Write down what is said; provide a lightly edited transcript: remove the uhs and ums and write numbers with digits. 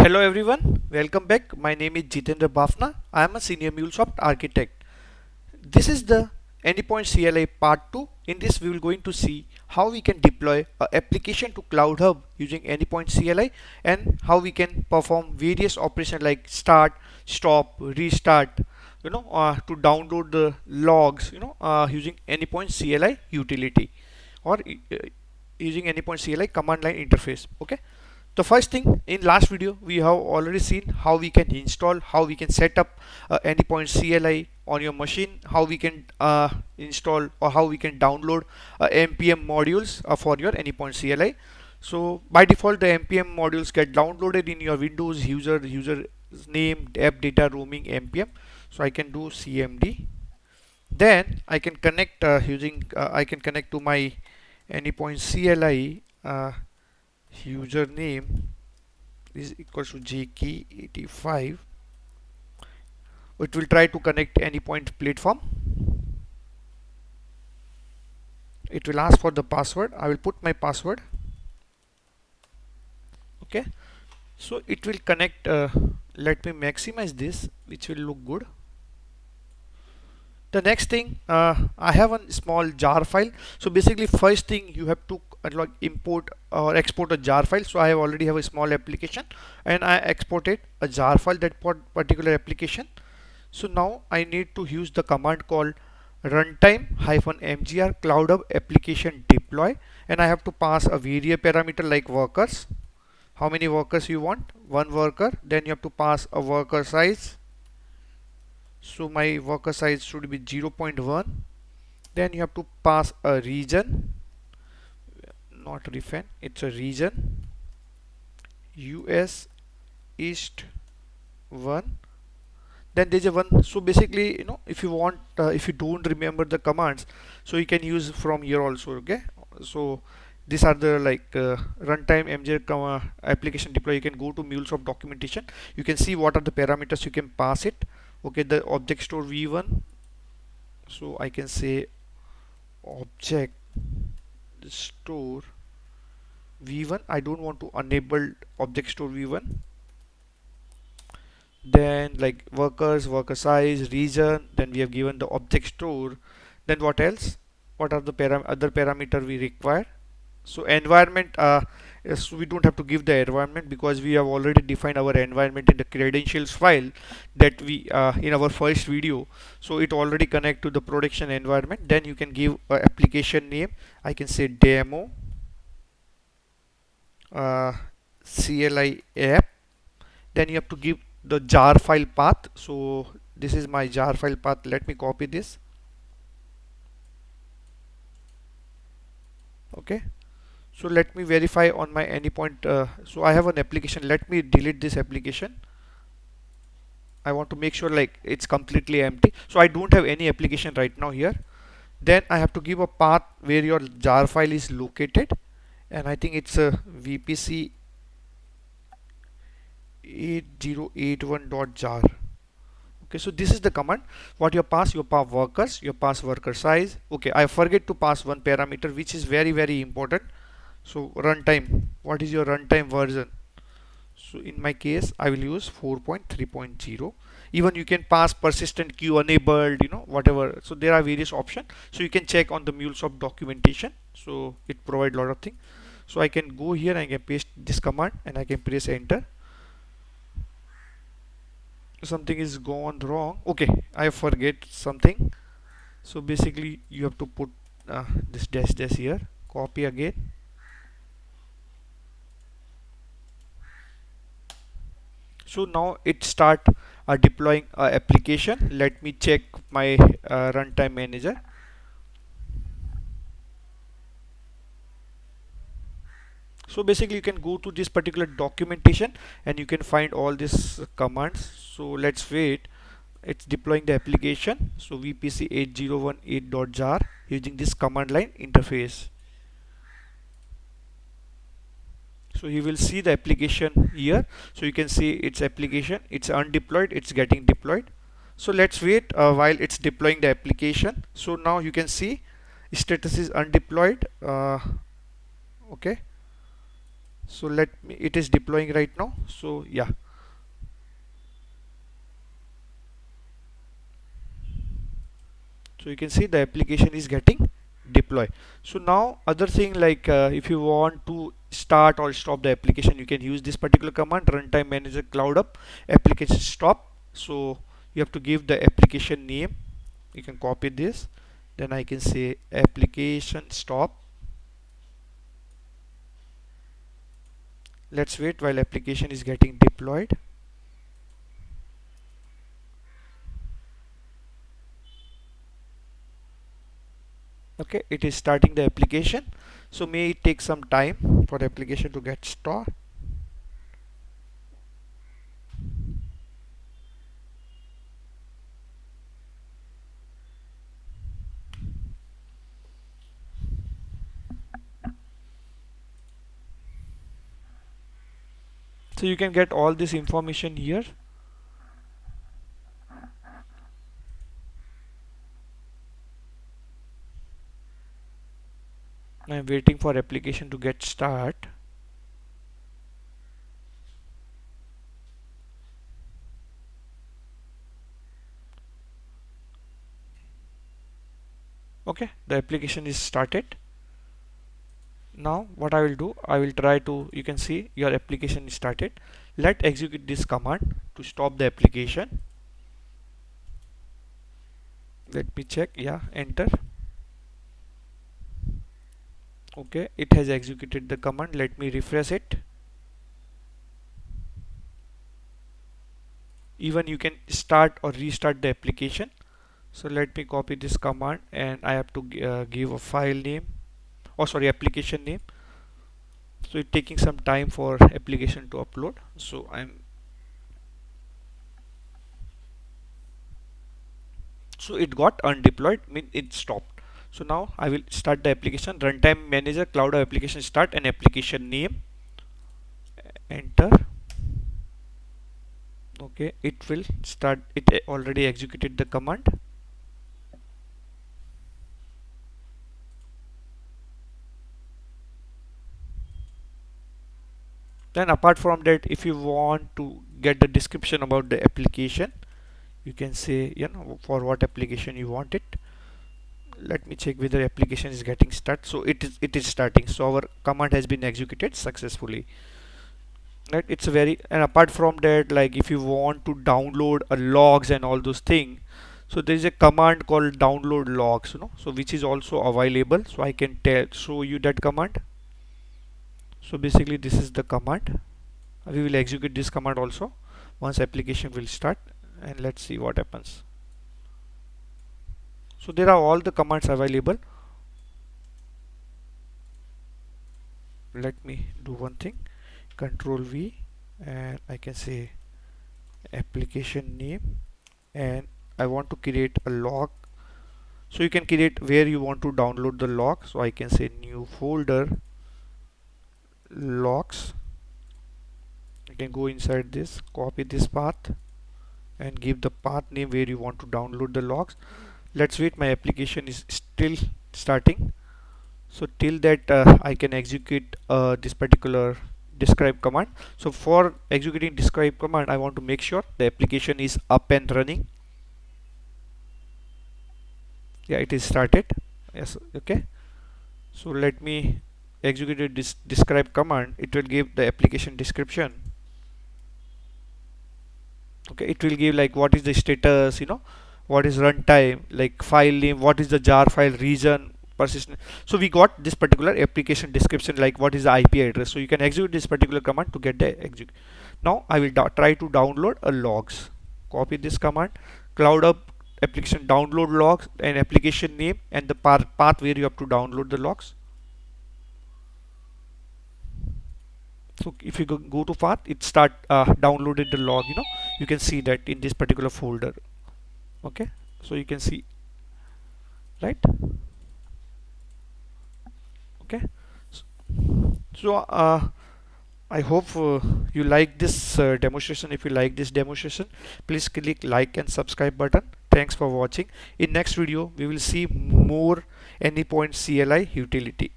Hello everyone, welcome back. My name is Jitendra Bafna. I am a senior MuleSoft architect. This is the Anypoint CLI part 2. In this we will going to see how we can deploy an application to Cloud Hub using Anypoint CLI and how we can perform various operations like start, stop, restart, to download the logs, using Anypoint CLI utility or using Anypoint CLI command line interface. Okay. The first thing, in last video we have already seen how we can install, how we can set up Anypoint CLI on your machine, how we can install or how we can download npm modules for your Anypoint CLI. So by default the npm modules get downloaded in your Windows user name app data roaming npm. So I can do cmd, then I can connect I can connect to my Anypoint CLI username is equals to jk85. It will try to connect Anypoint platform. It will ask for the password. I will put my password. Okay, so it will connect. Let me maximize this, which will look good. The next thing, I have a small jar file. So basically first thing you have to like import or export a jar file. So I have already have a small application and I exported a jar file, that particular application. So now I need to use the command called runtime-mgr cloud hub application deploy, and I have to pass a variable parameter like workers. How many workers you want? One worker. Then you have to pass a worker size. So my worker size should be 0.1. Then you have to pass a region, not refine, it's a region, US East 1. Then there's a one. So basically, if you want, if you don't remember the commands, so you can use from here also. Okay, so these are the runtime mgr application deploy. You can go to MuleSoft documentation, you can see what are the parameters you can pass it. Okay, the object store v1, so I can say object store v1. I don't want to enable object store v1. Then like workers, worker size, region, then we have given the object store. Then what else? What are the other parameter we require? So environment, yes, we don't have to give the environment because we have already defined our environment in the credentials file that we in our first video. So it already connect to the production environment. Then you can give a application name. I can say demo CLI app. Then you have to give the jar file path. So this is my jar file path. Let me copy this. Okay, so let me verify on my Anypoint. So I have an application. Let me delete this application. I want to make sure like it's completely empty. So I don't have any application right now here. Then I have to give a path where your jar file is located, and I think it's a vpc 8081.jar. Okay, so this is the command. What you pass workers, you pass worker size. Okay, I forget to pass one parameter which is very important. So runtime, what is your runtime version? So in my case I will use 4.3.0. even you can pass persistent queue enabled, whatever. So there are various options, so you can check on the MuleSoft documentation. So it provides a lot of things. So I can go here and I can paste this command and I can press enter. Something is gone wrong. Okay, I forget something. So basically you have to put this dash here, copy again. So now it start deploying application. Let me check my runtime manager. So basically you can go to this particular documentation and you can find all these commands. So let's wait. It's deploying the application. So vpc 8018.jar using this command line interface. So you will see the application here. So you can see its application, it's undeployed, it's getting deployed. So let's wait while it's deploying the application. So now you can see status is undeployed. Okay, So let me, it is deploying right now. So yeah, so you can see the application is getting deployed. So now other thing, like if you want to start or stop the application, you can use this particular command, runtime manager cloud up application stop. So you have to give the application name. You can copy this, then I can say application stop. Let's wait while application is getting deployed. Okay, it is starting the application, so may it take some time for the application to get started. So you can get all this information here. I'm waiting for application to get start. Okay, the application is started. Now what I will do, I will try to, you can see your application is started. Let execute this command to stop the application. Let me check. Yeah, enter. Okay, it has executed the command. Let me refresh it. Even you can start or restart the application. So let me copy this command, and I have to give a file name, oh sorry, application name. So it's taking some time for application to upload, so so it got undeployed, mean it stopped. So now I will start the application, runtime manager cloud application start, and application name, enter. Okay, it will start. It already executed the command. Then apart from that, if you want to get the description about the application, you can say, you know, for what application you want it. Let me check whether application is getting start. So it is starting, so our command has been executed successfully, right? It's a very, and apart from that, like if you want to download a logs and all those things, so there is a command called download logs, you know, so which is also available. So I can show you that command. So basically this is the command. We will execute this command also once application will start, and let's see what happens. So there are all the commands available. Let me do one thing, control V, and I can say application name, and I want to create a log. So you can create where you want to download the log. So I can say new folder logs. You can go inside this, copy this path, and give the path name where you want to download the logs. Let's wait, my application is still starting. So till that I can execute this particular describe command. So for executing describe command, I want to make sure the application is up and running. Yeah, it is started. Yes, okay. So let me execute this describe command. It will give the application description. Okay, it will give like what is the status, you know, what is runtime, like file name, what is the jar file region, persistent. So we got this particular application description, like what is the IP address. So you can execute this particular command to get the execute. Now I will try to download a logs. Copy this command, cloud up application download logs, and application name, and the path where you have to download the logs. So if you go to path, it start downloaded the log, you know, you can see that in this particular folder. Okay, so you can see, right? Okay, so I hope you like this demonstration. If you like this demonstration, please click like and subscribe button. Thanks for watching. In next video we will see more AnyPoint CLI utility.